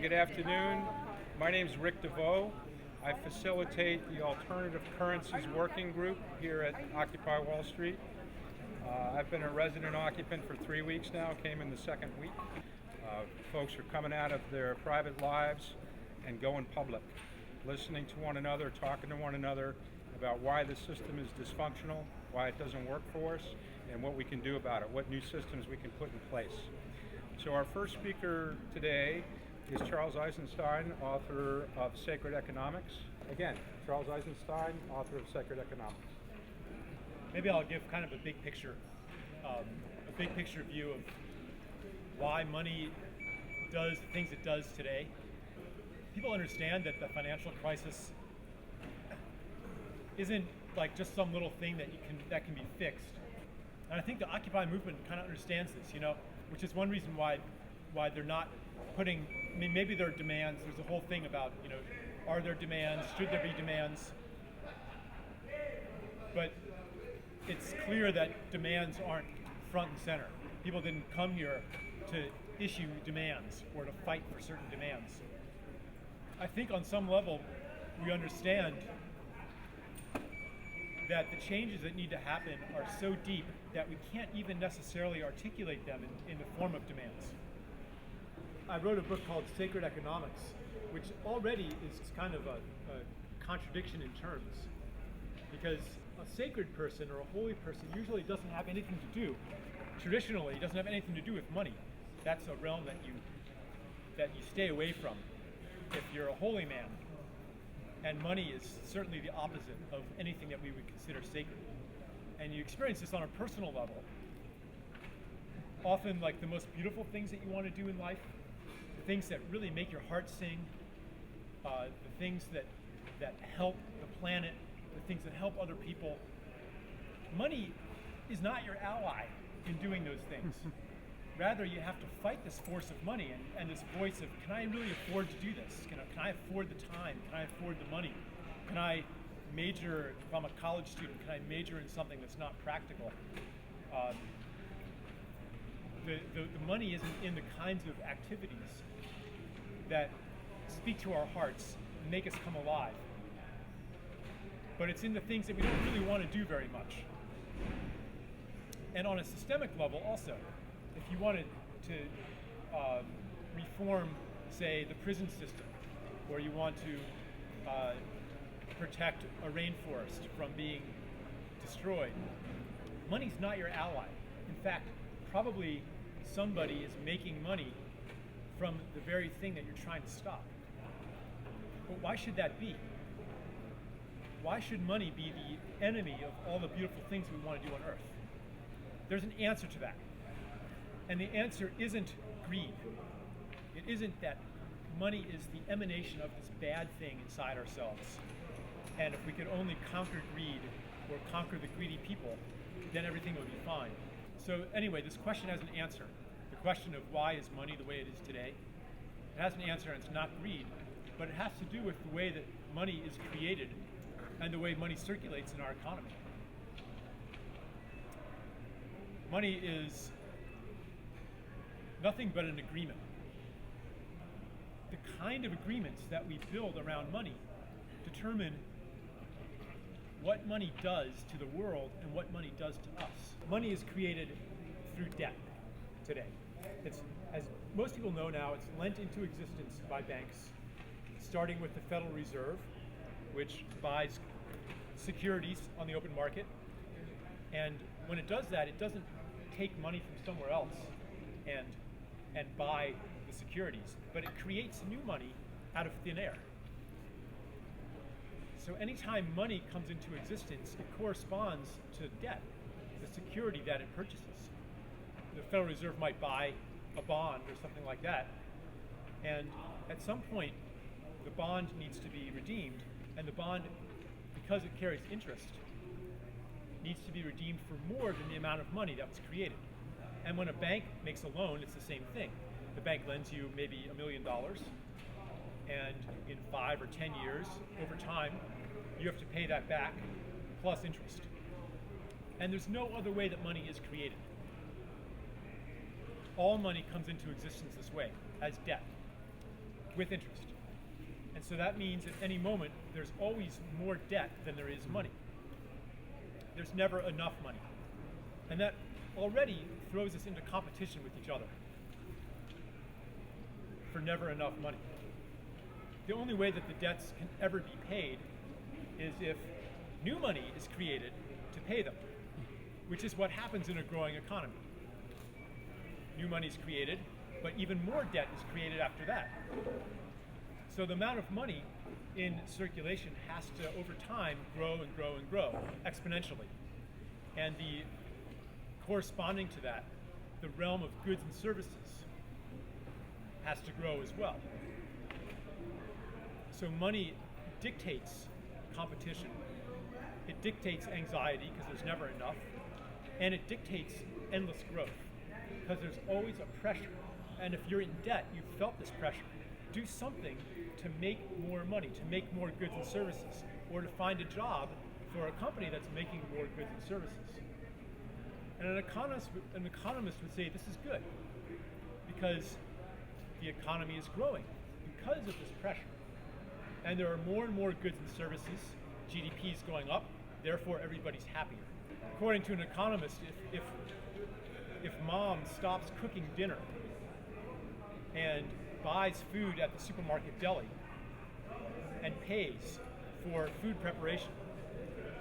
Good afternoon. My name is Rick DeVoe. I facilitate the Alternative Currencies Working Group here at Occupy Wall Street. I've been a resident occupant for 3 weeks now, came in the second week. Folks are coming out of their private lives and going public, listening to one another, talking to one another about why the system is dysfunctional, why it doesn't work for us, and what we can do about it, what new systems we can put in place. So our first speaker today is Charles Eisenstein, author of Sacred Economics. Again, Charles Eisenstein, author of Sacred Economics. Maybe I'll give kind of a big picture view of why money does the things it does today. People understand that the financial crisis isn't like just some little thing that can be fixed. And I think the Occupy movement kind of understands this, which is one reason why they're not putting, maybe there are demands. There's a whole thing about, are there demands? Should there be demands? But it's clear that demands aren't front and center. People didn't come here to issue demands or to fight for certain demands. I think on some level, we understand that the changes that need to happen are so deep that we can't even necessarily articulate them in the form of demands. I wrote a book called Sacred Economics, which already is kind of a contradiction in terms, because a sacred person or a holy person usually doesn't have anything to do, traditionally, doesn't have anything to do with money. That's a realm that you stay away from if you're a holy man. And money is certainly the opposite of anything that we would consider sacred. And you experience this on a personal level. Often, like, the most beautiful things that you want to do in life, the things that really make your heart sing, the things that help the planet, the things that help other people. Money is not your ally in doing those things. Rather, you have to fight this force of money and this voice of, can I really afford to do this? Can I afford the time? Can I afford the money? Can I major, if I'm a college student, can I major in something that's not practical? The money isn't in the kinds of activities that speak to our hearts and make us come alive. But it's in the things that we don't really want to do very much. And on a systemic level also, if you wanted to reform, say, the prison system, or you want to protect a rainforest from being destroyed, money's not your ally. In fact, probably somebody is making money from the very thing that you're trying to stop. But why should that be? Why should money be the enemy of all the beautiful things we want to do on Earth? There's an answer to that. And the answer isn't greed. It isn't that money is the emanation of this bad thing inside ourselves. And if we could only conquer greed or conquer the greedy people, then everything would be fine. So anyway, this question has an answer. The question of why is money the way it is today? It has an answer, and it's not greed, but it has to do with the way that money is created and the way money circulates in our economy. Money is nothing but an agreement. The kind of agreements that we build around money determine what money does to the world and what money does to us. Money is created through debt today. It's, as most people know now, it's lent into existence by banks, starting with the Federal Reserve, which buys securities on the open market. And when it does that, it doesn't take money from somewhere else and buy the securities, but it creates new money out of thin air. So anytime money comes into existence, it corresponds to debt, the security that it purchases. The Federal Reserve might buy a bond or something like that, and at some point, the bond needs to be redeemed, and the bond, because it carries interest, needs to be redeemed for more than the amount of money that was created. And when a bank makes a loan, it's the same thing. The bank lends you maybe $1 million, and in 5 or 10 years, over time, you have to pay that back plus interest. And there's no other way that money is created. All money comes into existence this way, as debt. with interest. And so that means at any moment, there's always more debt than there is money. There's never enough money. And that already throws us into competition with each other for never enough money. The only way that the debts can ever be paid is if new money is created to pay them, which is what happens in a growing economy. New money is created, but even more debt is created after that. So the amount of money in circulation has to, over time, grow and grow and grow exponentially. And the corresponding to that, the realm of goods and services has to grow as well. So money dictates competition. It dictates anxiety because there's never enough. And it dictates endless growth because there's always a pressure. And if you're in debt, you've felt this pressure. Do something to make more money, to make more goods and services, or to find a job for a company that's making more goods and services. And an economist would say this is good because the economy is growing because of this pressure. And there are more and more goods and services, GDP is going up, therefore everybody's happier. According to an economist, if mom stops cooking dinner and buys food at the supermarket deli and pays for food preparation,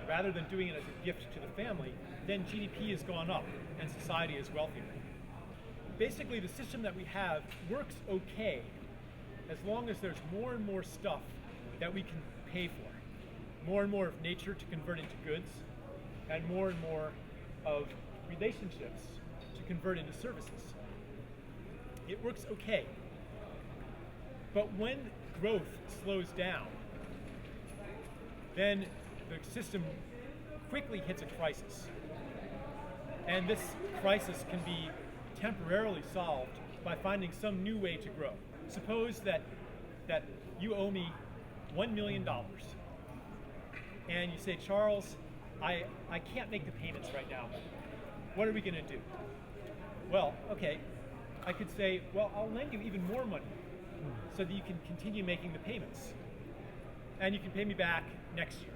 rather than doing it as a gift to the family, then GDP has gone up and society is wealthier. Basically, the system that we have works okay as long as there's more and more stuff that we can pay for. More and more of nature to convert into goods, and more of relationships to convert into services. It works okay. But when growth slows down, then the system quickly hits a crisis. And this crisis can be temporarily solved by finding some new way to grow. Suppose that you owe me $1 million. And you say, Charles, I can't make the payments right now. What are we going to do? Well, okay, I could say, well, I'll lend you even more money so that you can continue making the payments. And you can pay me back next year.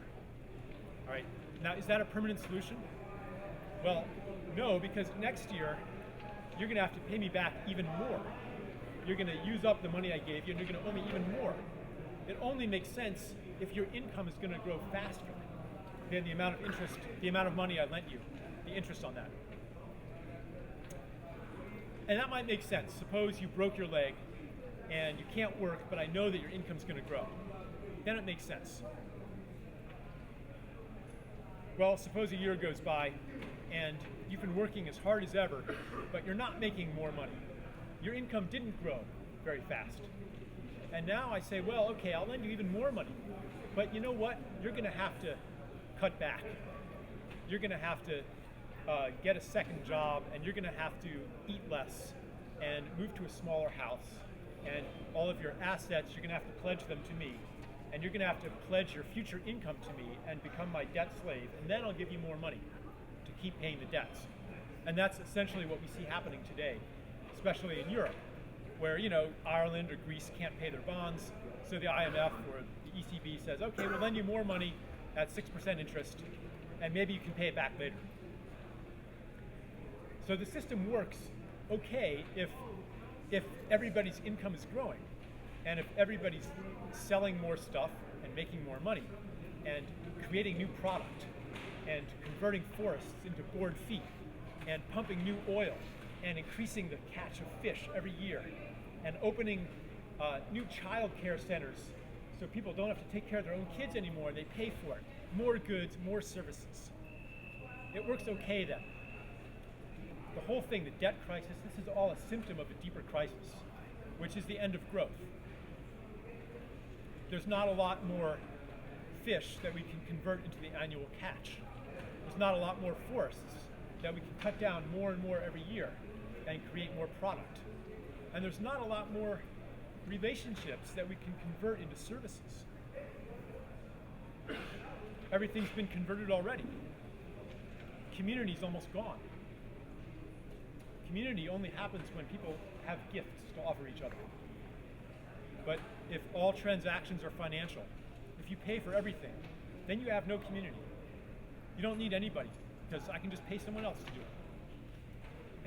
All right, now is that a permanent solution? Well, no, because next year you're going to have to pay me back even more. You're going to use up the money I gave you and you're going to owe me even more. It only makes sense if your income is going to grow faster than the amount of interest, the amount of money I lent you, the interest on that. And that might make sense. Suppose you broke your leg and you can't work, but I know that your income's going to grow. Then it makes sense. Well, suppose a year goes by and you've been working as hard as ever, but you're not making more money. Your income didn't grow very fast. And now I say, well, okay, I'll lend you even more money. But you know what? You're going to have to cut back. You're going to have to get a second job, and you're going to have to eat less and move to a smaller house. And all of your assets, you're going to have to pledge them to me. And you're going to have to pledge your future income to me and become my debt slave. And then I'll give you more money to keep paying the debts. And that's essentially what we see happening today, especially in Europe, where Ireland or Greece can't pay their bonds. So the IMF or the ECB says, okay, we'll lend you more money at 6% interest, and maybe you can pay it back later. So the system works okay if everybody's income is growing, and if everybody's selling more stuff and making more money, and creating new product, and converting forests into board feet, and pumping new oil, and increasing the catch of fish every year, and opening new child care centers so people don't have to take care of their own kids anymore, they pay for it. More goods, more services. It works okay then. The whole thing, the debt crisis, this is all a symptom of a deeper crisis, which is the end of growth. There's not a lot more fish that we can convert into the annual catch. There's not a lot more forests that we can cut down more and more every year and create more product. And there's not a lot more relationships that we can convert into services. Everything's been converted already. Community's almost gone. Community only happens when people have gifts to offer each other. But if all transactions are financial, if you pay for everything, then you have no community. You don't need anybody, because I can just pay someone else to do it.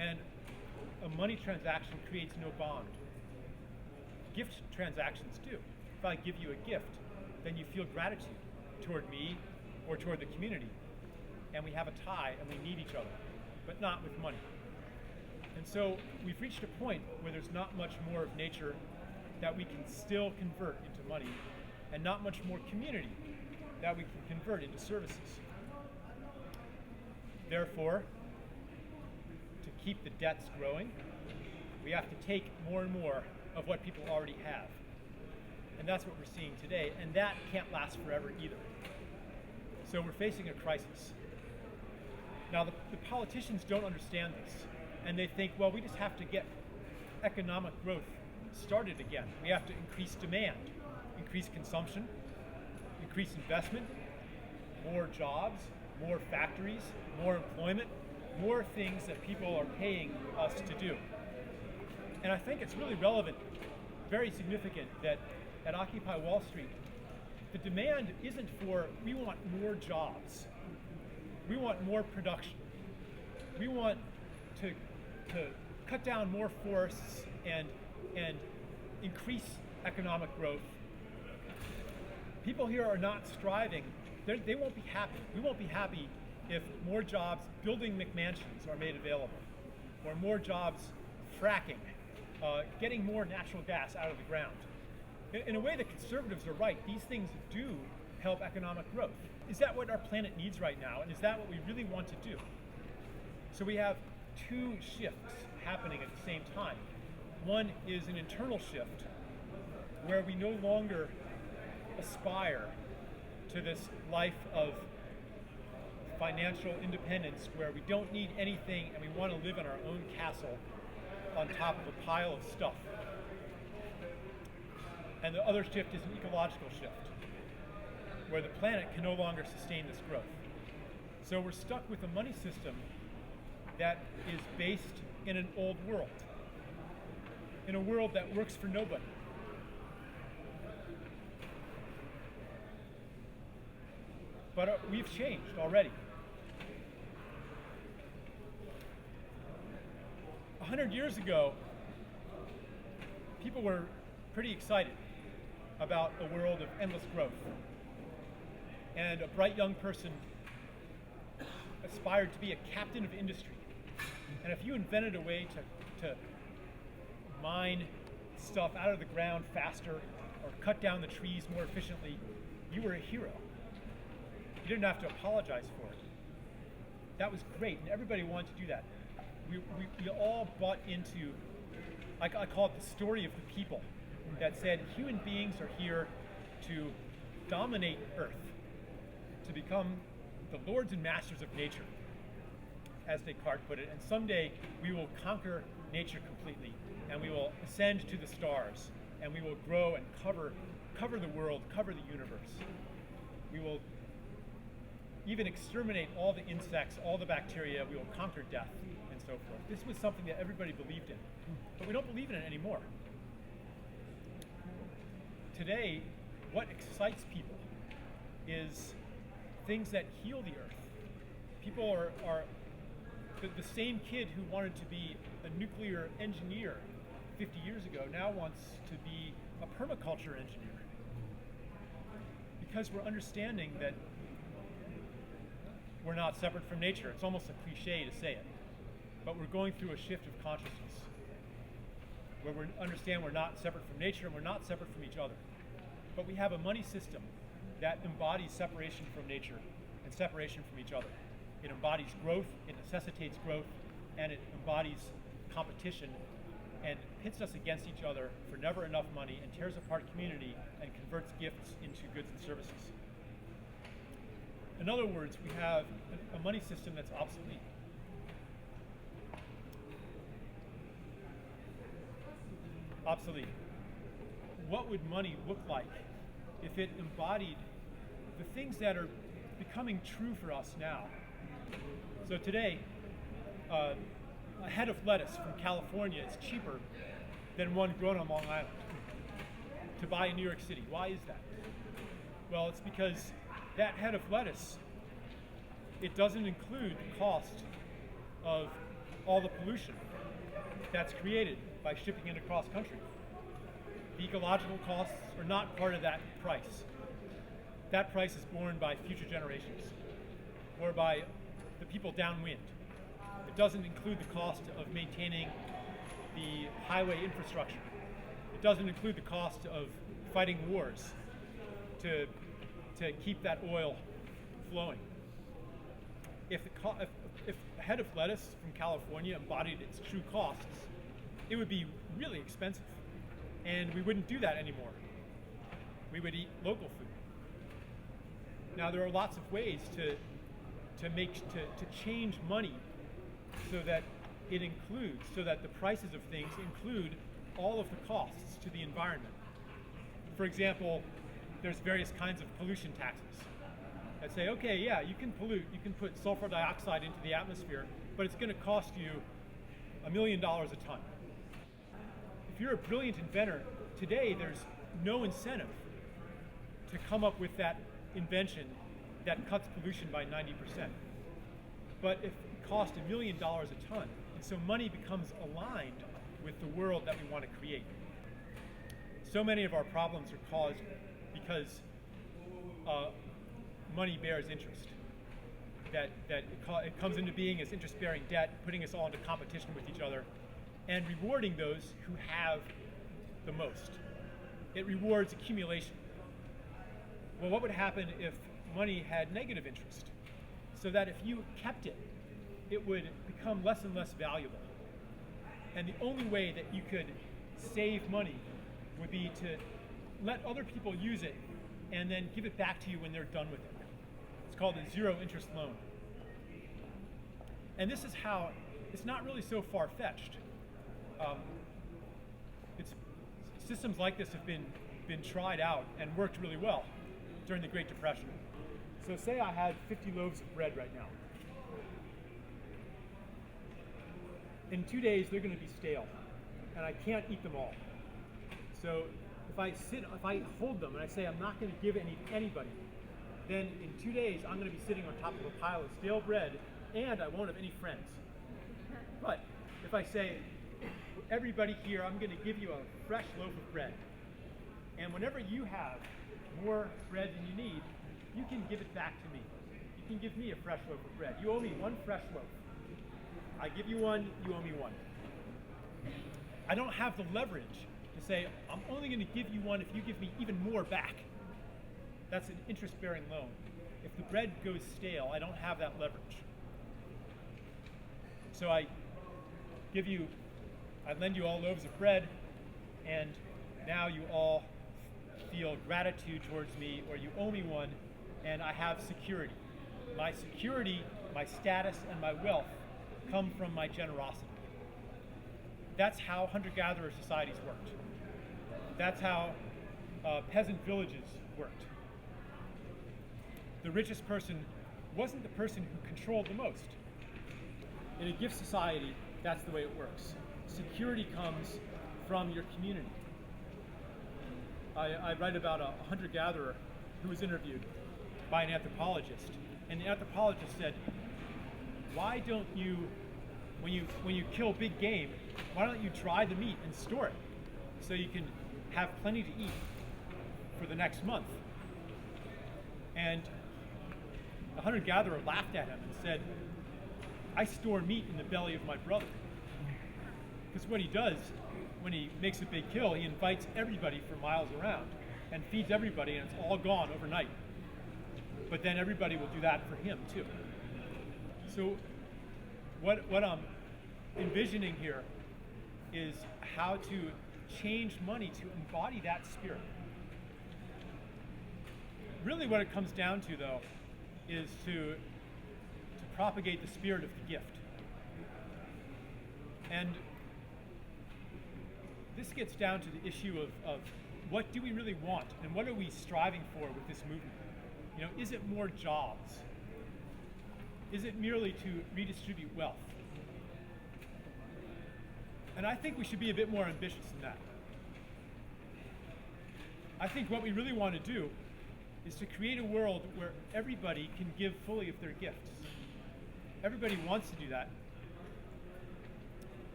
And a money transaction creates no bond. Gift transactions do. If I give you a gift, then you feel gratitude toward me or toward the community. And we have a tie and we need each other, but not with money. And so we've reached a point where there's not much more of nature that we can still convert into money, and not much more community that we can convert into services. Therefore, to keep the debts growing, we have to take more and more of what people already have. And that's what we're seeing today, and that can't last forever either. So we're facing a crisis. Now, the politicians don't understand this, and they think, well, we just have to get economic growth started again. We have to increase demand, increase consumption, increase investment, more jobs, more factories, more employment, more things that people are paying us to do. And I think it's really relevant, very significant, that at Occupy Wall Street, the demand isn't for, we want more jobs. We want more production. We want to cut down more forests and increase economic growth. People here are not striving. They won't be happy. We won't be happy if more jobs building McMansions are made available, or more jobs fracking, getting more natural gas out of the ground. In a way, the conservatives are right. These things do help economic growth. Is that what our planet needs right now? And is that what we really want to do? So we have two shifts happening at the same time. One is an internal shift where we no longer aspire to this life of financial independence where we don't need anything and we want to live in our own castle on top of a pile of stuff. And the other shift is an ecological shift where the planet can no longer sustain this growth. So we're stuck with a money system that is based in an old world, in a world that works for nobody. But we've changed already. 100 years ago, people were pretty excited about a world of endless growth. And a bright young person aspired to be a captain of industry. And if you invented a way to mine stuff out of the ground faster or cut down the trees more efficiently, you were a hero. You didn't have to apologize for it. That was great, and everybody wanted to do that. We all bought into, I call it the story of the people, that said human beings are here to dominate Earth, to become the lords and masters of nature, as Descartes put it, and someday we will conquer nature completely, and we will ascend to the stars, and we will grow and cover the world, cover the universe. We will even exterminate all the insects, all the bacteria, we will conquer death, and so forth. This was something that everybody believed in, but we don't believe in it anymore. Today, what excites people is things that heal the earth. People are the same kid who wanted to be a nuclear engineer 50 years ago now wants to be a permaculture engineer. Because we're understanding that we're not separate from nature. It's almost a cliche to say it. But we're going through a shift of consciousness where we understand we're not separate from nature and we're not separate from each other. But we have a money system that embodies separation from nature and separation from each other. It embodies growth, it necessitates growth, and it embodies competition and pits us against each other for never enough money and tears apart community and converts gifts into goods and services. In other words, we have a money system that's obsolete. Obsolete. What would money look like if it embodied the things that are becoming true for us now? So today, a head of lettuce from California is cheaper than one grown on Long Island. to buy in New York City. Why is that? Well, it's because that head of lettuce, it doesn't include the cost of all the pollution that's created by shipping it across country. The ecological costs are not part of that price. That price is borne by future generations or by the people downwind. It doesn't include the cost of maintaining the highway infrastructure. It doesn't include the cost of fighting wars to keep that oil flowing. If a head of lettuce from California embodied its true costs, it would be really expensive. And we wouldn't do that anymore. We would eat local food. Now there are lots of ways to change money so that it includes, so that the prices of things include all of the costs to the environment. For example, there's various kinds of pollution taxes that say, okay, yeah, you can pollute, you can put sulfur dioxide into the atmosphere, but it's going to cost you $1 million a ton. If you're a brilliant inventor, today there's no incentive to come up with that invention that cuts pollution by 90%. But if it costs $1 million a ton, and so money becomes aligned with the world that we want to create. So many of our problems are caused because money bears interest. That it comes into being as interest-bearing debt, putting us all into competition with each other, and rewarding those who have the most. It rewards accumulation. Well, what would happen if money had negative interest? So that if you kept it, it would become less and less valuable. And the only way that you could save money would be to let other people use it and then give it back to you when they're done with it. It's called a zero interest loan. And this is how, it's not really so far-fetched. Systems like this have been tried out and worked really well during the Great Depression. So say I had 50 loaves of bread right now. In 2 days, they're going to be stale, and I can't eat them all. So if I hold them and I say I'm not going to give any to anybody, then in 2 days I'm going to be sitting on top of a pile of stale bread, and I won't have any friends. But if I say, everybody here, I'm going to give you a fresh loaf of bread, and whenever you have more bread than you need, you can give it back to me. You can give me a fresh loaf of bread. You owe me one fresh loaf. I give you one, you owe me one. I don't have the leverage to say, I'm only going to give you one if you give me even more back. That's an interest-bearing loan. If the bread goes stale, I don't have that leverage. So I lend you all loaves of bread, and now you all feel gratitude towards me, or you owe me one, and I have security. My security, my status, and my wealth come from my generosity. That's how hunter-gatherer societies worked. That's how peasant villages worked. The richest person wasn't the person who controlled the most. In a gift society, that's the way it works. Security comes from your community. I write about a hunter-gatherer who was interviewed by an anthropologist, and the anthropologist said, why don't you, when you kill big game, why don't you dry the meat and store it so you can have plenty to eat for the next month? And the hunter-gatherer laughed at him and said, I store meat in the belly of my brother. Because what he does, when he makes a big kill, he invites everybody for miles around and feeds everybody, and it's all gone overnight. But then everybody will do that for him too. So what I'm envisioning here is how to change money to embody that spirit. Really what it comes down to, though, is to propagate the spirit of the gift. And this gets down to the issue of what do we really want, and what are we striving for with this movement? You know, is it more jobs? Is it merely to redistribute wealth? And I think we should be a bit more ambitious than that. I think what we really want to do is to create a world where everybody can give fully of their gifts. Everybody wants to do that.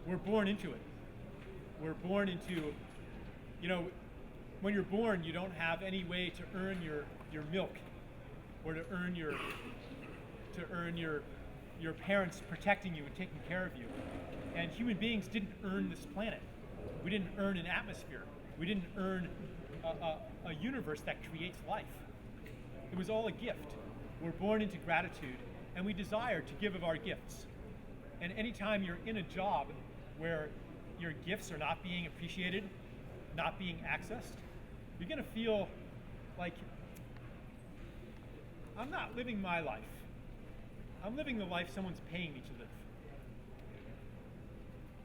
We're born into it. We're born into, when you're born, you don't have any way to earn your milk, or to earn your parents protecting you and taking care of you. And human beings didn't earn this planet. We didn't earn an atmosphere. We didn't earn a universe that creates life. It was all a gift. We're born into gratitude, and we desire to give of our gifts. And anytime you're in a job where your gifts are not being appreciated, not being accessed, you're going to feel like, I'm not living my life. I'm living the life someone's paying me to live.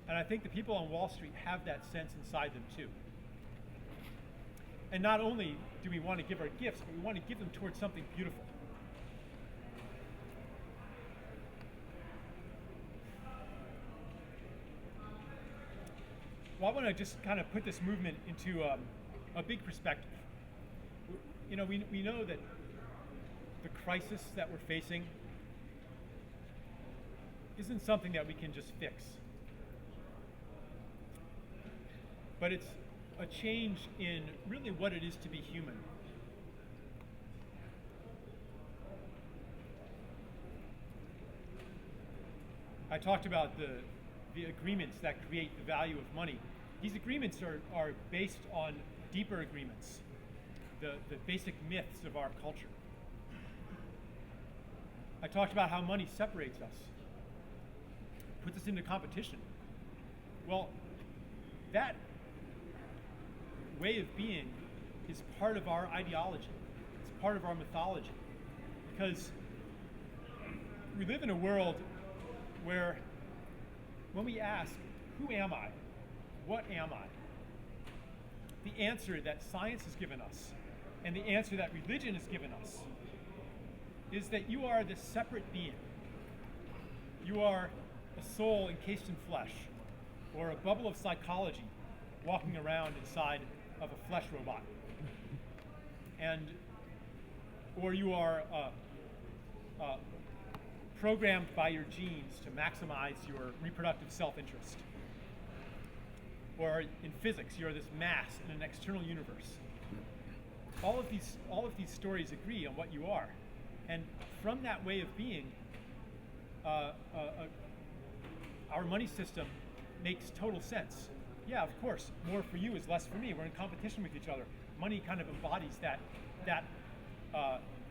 And I think the people on Wall Street have that sense inside them too. And not only do we want to give our gifts, but we want to give them towards something beautiful. Well, I want to just kind of put this movement into a big perspective. We know that the crisis that we're facing isn't something that we can just fix. But it's a change in really what it is to be human. I talked about the agreements that create the value of money. These agreements are based on deeper agreements, the basic myths of our culture. I talked about how money separates us, puts us into competition. Well, that way of being is part of our ideology. It's part of our mythology. Because we live in a world where when we ask, who am I? What am I? The answer that science has given us and the answer that religion has given us is that you are this separate being. You are a soul encased in flesh, or a bubble of psychology walking around inside of a flesh robot. Or you are programmed by your genes to maximize your reproductive self-interest. Or in physics, you're this mass in an external universe. All of these stories agree on what you are. And from that way of being, our money system makes total sense. Yeah, of course, more for you is less for me. We're in competition with each other. Money kind of embodies that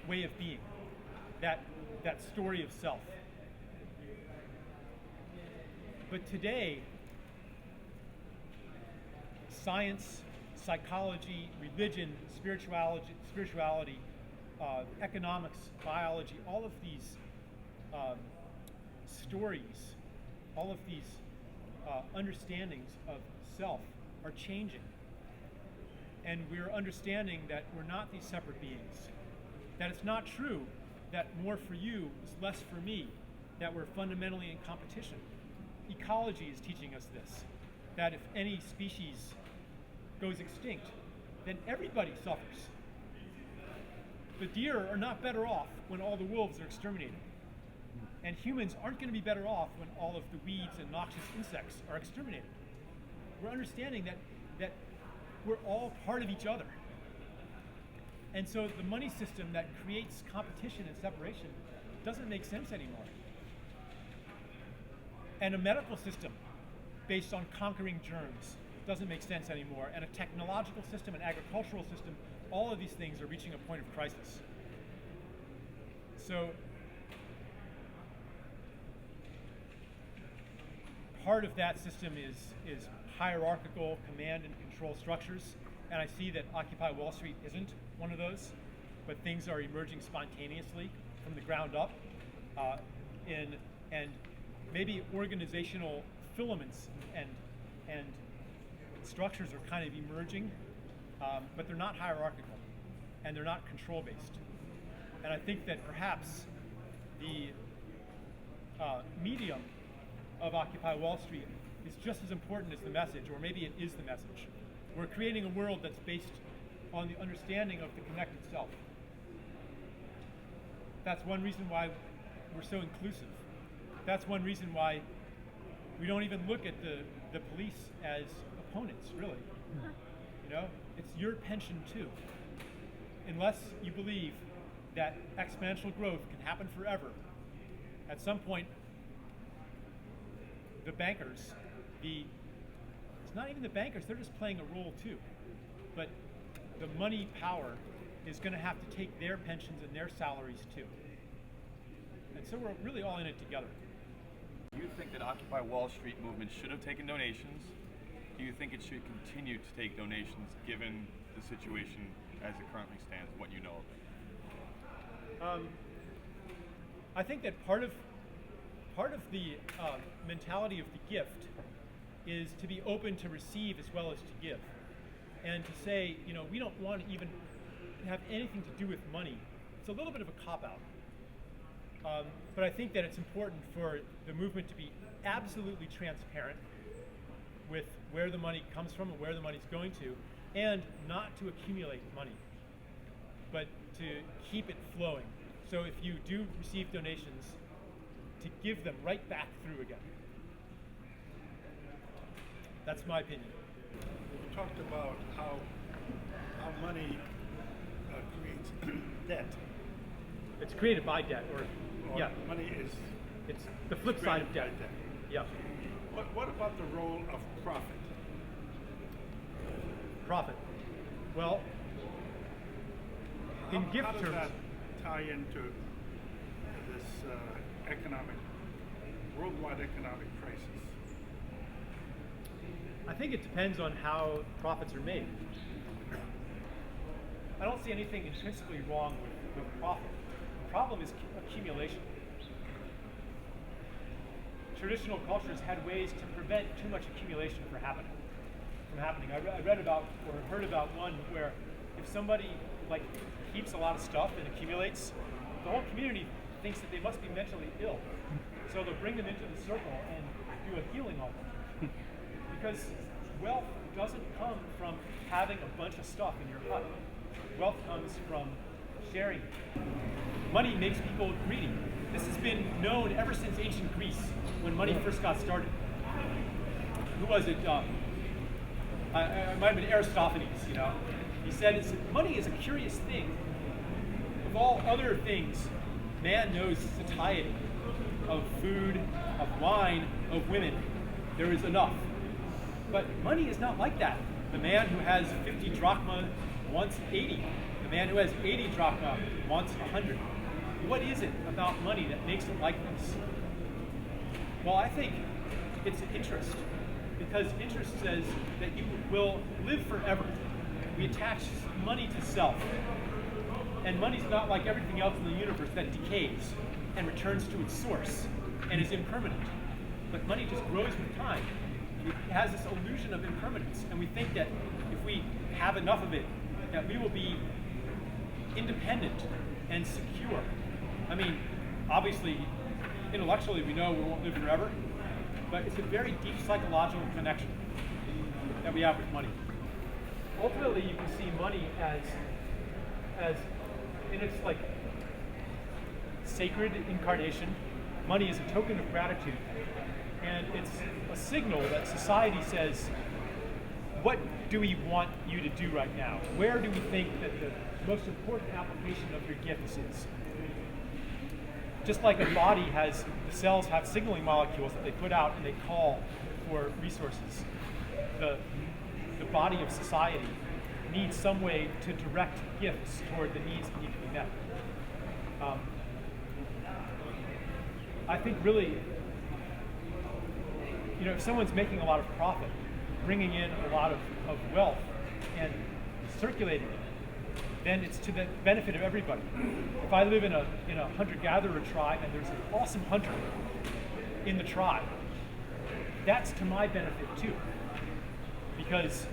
way of being, that story of self. But today, science, psychology, religion, spirituality, economics, biology, all of these stories, all of these understandings of self are changing. And we're understanding that we're not these separate beings. That it's not true that more for you is less for me, that we're fundamentally in competition. Ecology is teaching us this, that if any species goes extinct, then everybody suffers. The deer are not better off when all the wolves are exterminated. And humans aren't going to be better off when all of the weeds and noxious insects are exterminated. We're understanding that we're all part of each other. And so the money system that creates competition and separation doesn't make sense anymore. And a medical system based on conquering germs doesn't make sense anymore. And a technological system, an agricultural system, all of these things are reaching a point of crisis. So part of that system is hierarchical command and control structures, and I see that Occupy Wall Street isn't one of those, but things are emerging spontaneously from the ground up, and maybe organizational filaments and structures are kind of emerging, but they're not hierarchical, and they're not control-based. And I think that perhaps the medium of Occupy Wall Street is just as important as the message, or maybe it is the message. We're creating a world that's based on the understanding of the connected self. That's one reason why we're so inclusive. That's one reason why we don't even look at the police as opponents, really. You know, it's your pension too. Unless you believe that exponential growth can happen forever, at some point, the bankers, it's not even the bankers, they're just playing a role too. But the money power is going to have to take their pensions and their salaries too. And so we're really all in it together. Do you think that Occupy Wall Street movement should have taken donations? Do you think it should continue to take donations given the situation as it currently stands, what you know of it? I think that part of the mentality of the gift is to be open to receive as well as to give, and to say, you know, we don't want to even have anything to do with money. It's a little bit of a cop-out. But I think that it's important for the movement to be absolutely transparent with where the money comes from and where the money's going to, and not to accumulate money, but to keep it flowing. So if you do receive donations, to give them right back through again. That's my opinion. You talked about how money creates debt. It's created by debt, or yeah. Money is It's the flip side of debt. created by debt. Yeah. What about the role of profit? Profit. Well, in How gift does terms, that tie into this worldwide economic crisis? I think it depends on how profits are made. I don't see anything intrinsically wrong with profit. The problem is accumulation. Traditional cultures had ways to prevent too much accumulation from happening. I read about or heard about one where if somebody like keeps a lot of stuff and accumulates, the whole community thinks that they must be mentally ill. So they'll bring them into the circle and do a healing on them. Because wealth doesn't come from having a bunch of stuff in your hut. Wealth comes from sharing. Money makes people greedy. This has been known ever since ancient Greece, when money first got started. Who was it? It might have been Aristophanes, you know. He said, money is a curious thing. Of all other things, man knows satiety of food, of wine, of women. There is enough. But money is not like that. The man who has 50 drachma wants 80. The man who has 80 drachma wants 100. What is it about money that makes it like this? Well, I think it's interest. Because interest says that you will live forever. We attach money to self. And money's not like everything else in the universe that decays and returns to its source and is impermanent. But money just grows with time. It has this illusion of impermanence, and we think that if we have enough of it, that we will be independent and secure. I mean, obviously, intellectually we know we won't live forever, but it's a very deep psychological connection that we have with money. Ultimately, you can see money as in its like sacred incarnation. Money is a token of gratitude, and it's a signal that society says, what do we want you to do right now? Where do we think that the most important application of your gifts is? Just like a body has, the cells have signaling molecules that they put out and they call for resources. The body of society needs some way to direct gifts toward the needs that need to be met. I think really, you know, if someone's making a lot of profit, bringing in a lot of wealth and circulating it, then it's to the benefit of everybody. If I live in a hunter-gatherer tribe and there's an awesome hunter in the tribe, that's to my benefit too. Because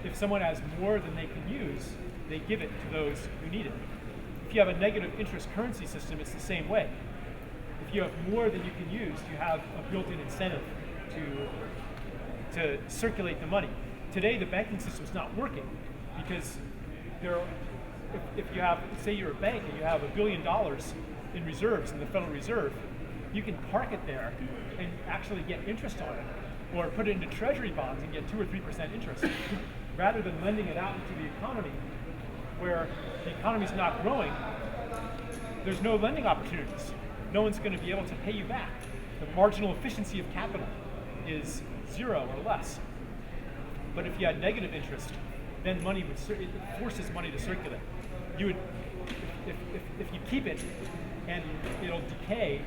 if someone has more than they can use, they give it to those who need it. If you have a negative interest currency system, it's the same way. If you have more than you can use, you have a built-in incentive to circulate the money. Today, the banking system's not working because if you have, say you're a bank and you have $1 billion in reserves in the Federal Reserve, you can park it there and actually get interest on it, or put it into treasury bonds and get 2 or 3% interest, rather than lending it out into the economy, where the economy's not growing. There's no lending opportunities. No one's going to be able to pay you back. The marginal efficiency of capital is 0 or less. But if you had negative interest, then it forces money to circulate. You would, if you keep it and it'll decay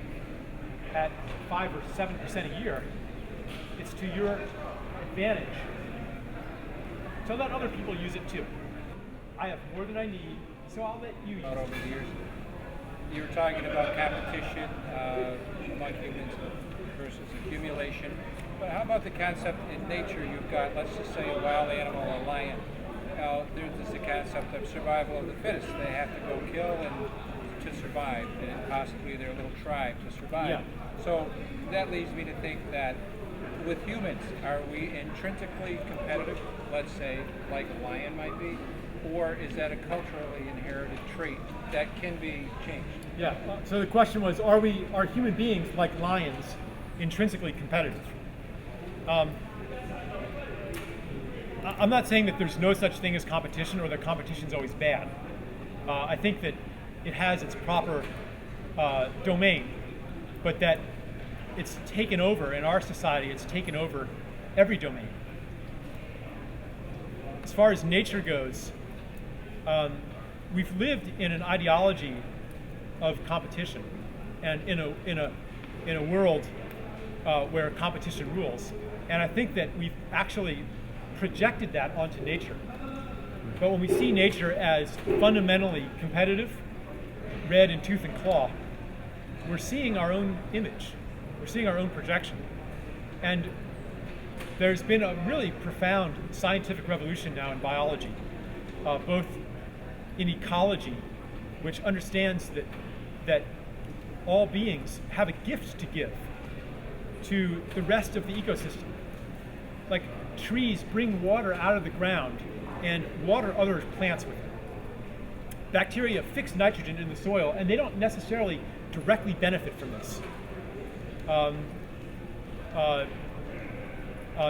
at 5 or 7% a year, it's to your advantage. So let other people use it too. I have more than I need, so I'll let you use it. Over the years, you were talking about competition among humans versus accumulation. But how about the concept in nature? You've got, let's just say, a wild animal, a lion. There's the concept of survival of the fittest. They have to go kill to survive, and possibly their little tribe to survive. Yeah. So that leads me to think that with humans, are we intrinsically competitive, let's say, like a lion might be? Or is that a culturally inherited trait that can be changed? Yeah, so the question was, are human beings, like lions, intrinsically competitive? I'm not saying that there's no such thing as competition or that competition's always bad. I think that it has its proper domain, but that it's taken over, in our society, it's taken over every domain. As far as nature goes, we've lived in an ideology of competition, and in a world where competition rules. And I think that we've actually projected that onto nature. But when we see nature as fundamentally competitive, red in tooth and claw, we're seeing our own image. We're seeing our own projection. And there's been a really profound scientific revolution now in biology, both in ecology, which understands that all beings have a gift to give to the rest of the ecosystem. Like trees bring water out of the ground and water other plants with it. Bacteria fix nitrogen in the soil, and they don't necessarily directly benefit from this.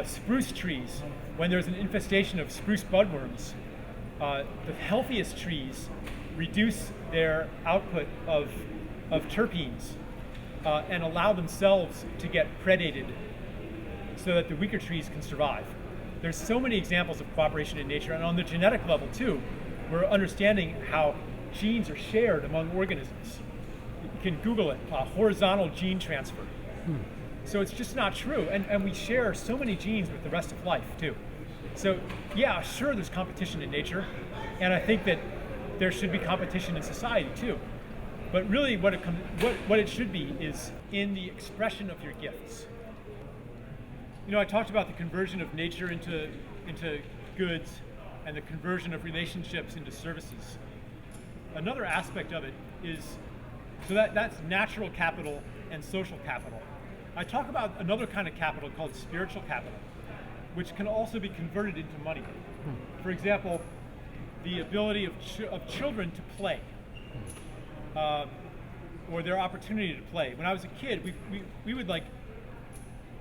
Spruce trees, when there's an infestation of spruce budworms, the healthiest trees reduce their output of terpenes and allow themselves to get predated so that the weaker trees can survive. There's so many examples of cooperation in nature, and on the genetic level too, we're understanding how genes are shared among organisms. You can Google it, horizontal gene transfer. So it's just not true, and we share so many genes with the rest of life too. So yeah, sure, there's competition in nature, and I think that there should be competition in society too. But really what it should be is in the expression of your gifts. You know, I talked about the conversion of nature into goods and the conversion of relationships into services. Another aspect of it is, so that's natural capital and social capital. I talk about another kind of capital called spiritual capital, which can also be converted into money. For example, the ability of children to play, or their opportunity to play. When I was a kid, we would like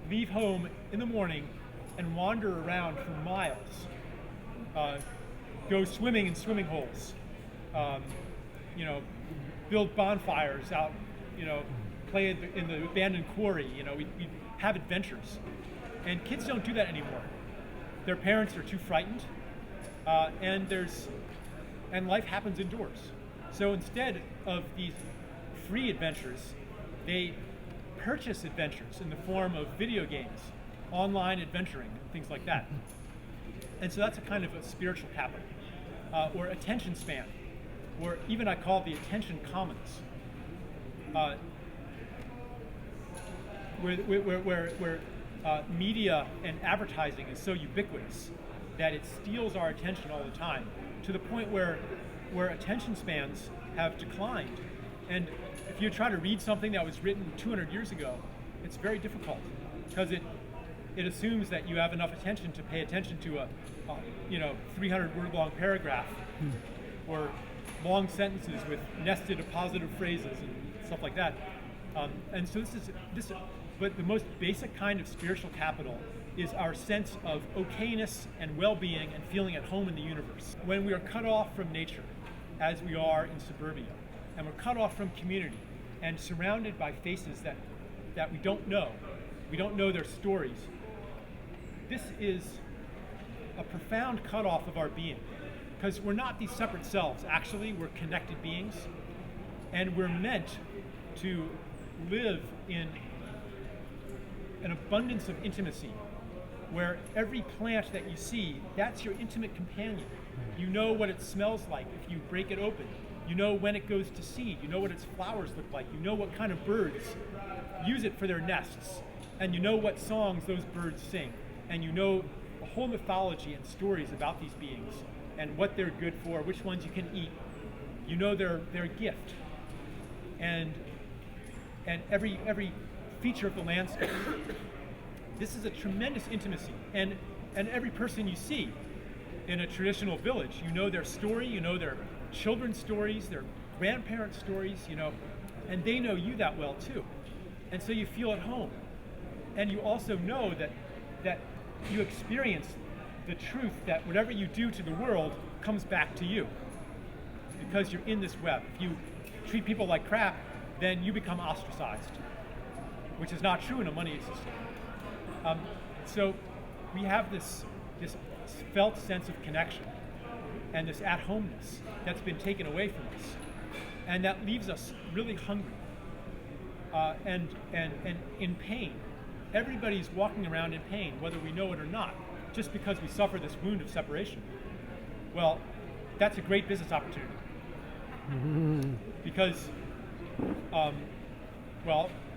leave home in the morning and wander around for miles, go swimming in swimming holes, build bonfires out, play in the abandoned quarry. We have adventures, and kids don't do that anymore. Their parents are too frightened, and life happens indoors. So instead of these free adventures, they purchase adventures in the form of video games, online adventuring, and things like that. And so that's a kind of a spiritual capital, or attention span, or even I call it the attention commons, where media and advertising is so ubiquitous that it steals our attention all the time, to the point where attention spans have declined. And if you try to read something that was written 200 years ago, it's very difficult, because it assumes that you have enough attention to pay attention to a 300-word long paragraph or long sentences with nested appositive phrases and stuff like that. And so but the most basic kind of spiritual capital is our sense of okayness and well-being and feeling at home in the universe. When we are cut off from nature, as we are in suburbia, and we're cut off from community and surrounded by faces that we don't know their stories, this is a profound cutoff of our being, because we're not these separate selves. Actually, we're connected beings, and we're meant to live in an abundance of intimacy, where every plant that you see, that's your intimate companion. You know what it smells like if you break it open. You know when it goes to seed. You know what its flowers look like. You know what kind of birds use it for their nests. And you know what songs those birds sing. And you know a whole mythology and stories about these beings and what they're good for, which ones you can eat. You know their gift. And every feature of the landscape. This is a tremendous intimacy. And every person you see in a traditional village, you know their story, you know their children's stories, their grandparents' stories, and they know you that well too. And so you feel at home. And you also know that you experience the truth that whatever you do to the world comes back to you, because you're in this web. If you treat people like crap, then you become ostracized, which is not true in a money system. So we have this felt sense of connection and this at-homeness that's been taken away from us, and that leaves us really hungry and in pain. Everybody's walking around in pain, whether we know it or not, just because we suffer this wound of separation. Well, that's a great business opportunity. Because,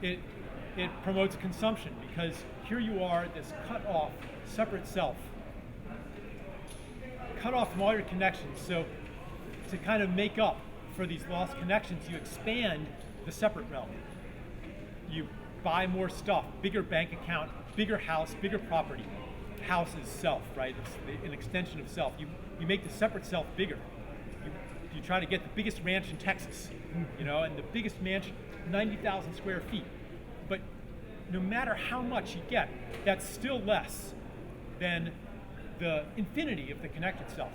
it promotes consumption, because here you are, this cut off, separate self, cut off from all your connections. So to kind of make up for these lost connections, you expand the separate realm. You buy more stuff, bigger bank account, bigger house, bigger property. House is self, right? It's an extension of self. You make the separate self bigger. You try to get the biggest ranch in Texas, and the biggest mansion, 90,000 square feet. But no matter how much you get, that's still less than the infinity of the connected self.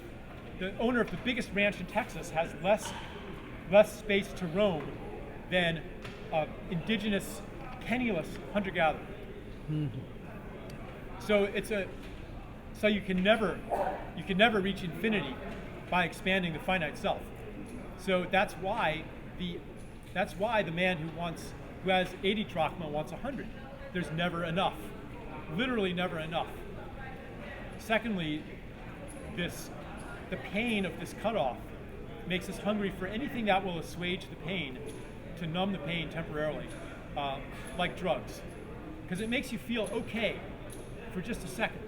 The owner of the biggest ranch in Texas has less space to roam than indigenous, penniless hunter-gatherer. So you can never reach infinity by expanding the finite self. So that's why the man who has 80 drachma wants 100. There's never enough. Literally never enough. Secondly, the pain of this cutoff makes us hungry for anything that will assuage the pain, to numb the pain temporarily, like drugs. Because it makes you feel okay for just a second.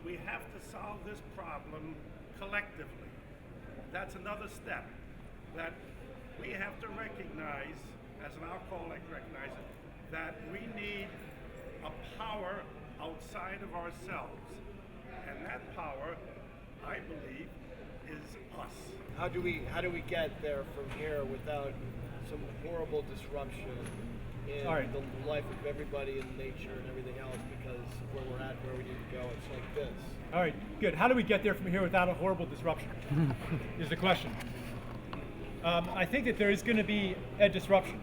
We have to solve this problem collectively. That's another step that we have to recognize, as an alcoholic recognize it, that we need a power outside of ourselves. And that power, I believe, is us. How do we get there from here without some horrible disruption in the life of everybody in nature and everything else, because of where we're at, where we need to go? It's like this. All right, good. How do we get there from here without a horrible disruption? Is the question. I think that there is going to be a disruption.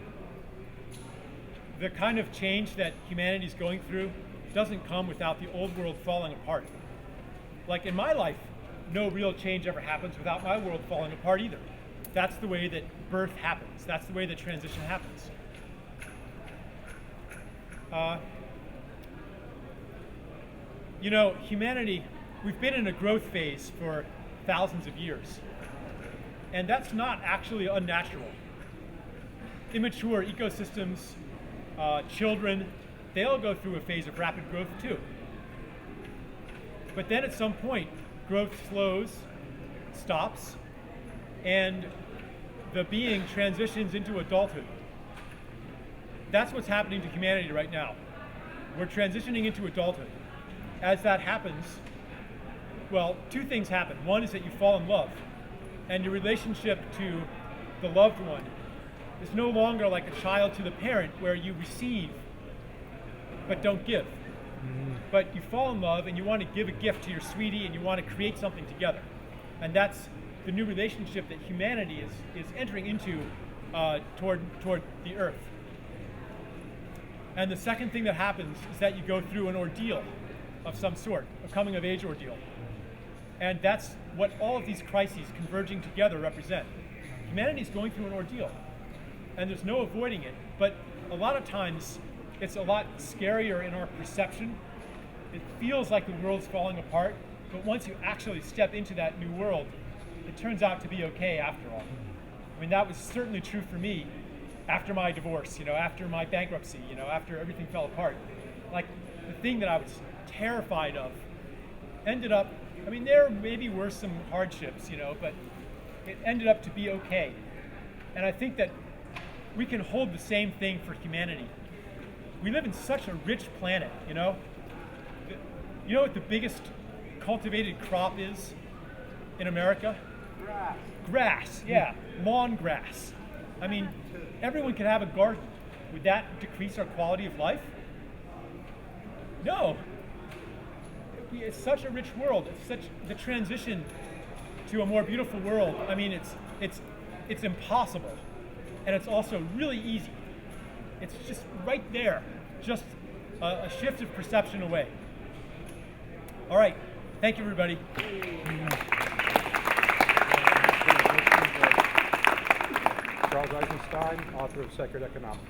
The kind of change that humanity is going through doesn't come without the old world falling apart. Like in my life, no real change ever happens without my world falling apart either. That's the way that birth happens. That's the way that transition happens. Humanity, we've been in a growth phase for thousands of years. And that's not actually unnatural. Immature ecosystems, children, they all go through a phase of rapid growth too. But then at some point, growth slows, stops, and the being transitions into adulthood. That's what's happening to humanity right now. We're transitioning into adulthood. as that happens, well, two things happen. One is that you fall in love, and your relationship to the loved one is no longer like a child to the parent where you receive but don't give. But you fall in love and you want to give a gift to your sweetie and you want to create something together. And that's the new relationship that humanity is entering into toward the earth. And the second thing that happens is that you go through an ordeal of some sort, a coming of age ordeal. And that's what all of these crises converging together represent. Humanity is going through an ordeal, and there's no avoiding it, but a lot of times it's a lot scarier in our perception. It feels like the world's falling apart, but once you actually step into that new world, it turns out to be okay after all. I mean, that was certainly true for me after my divorce, after my bankruptcy, after everything fell apart. Like, the thing that I was terrified of ended up, I mean, there maybe were some hardships, but it ended up to be okay. And I think that we can hold the same thing for humanity. We live in such a rich planet, You know what the biggest cultivated crop is in America? Grass, yeah, lawn grass. I mean, everyone can have a garden. Would that decrease our quality of life? No. It's such a rich world. It's such the transition to a more beautiful world. I mean, it's impossible, and it's also really easy. It's just right there, just a shift of perception away. All right, thank you, everybody. Charles Eisenstein, author of Sacred Economics.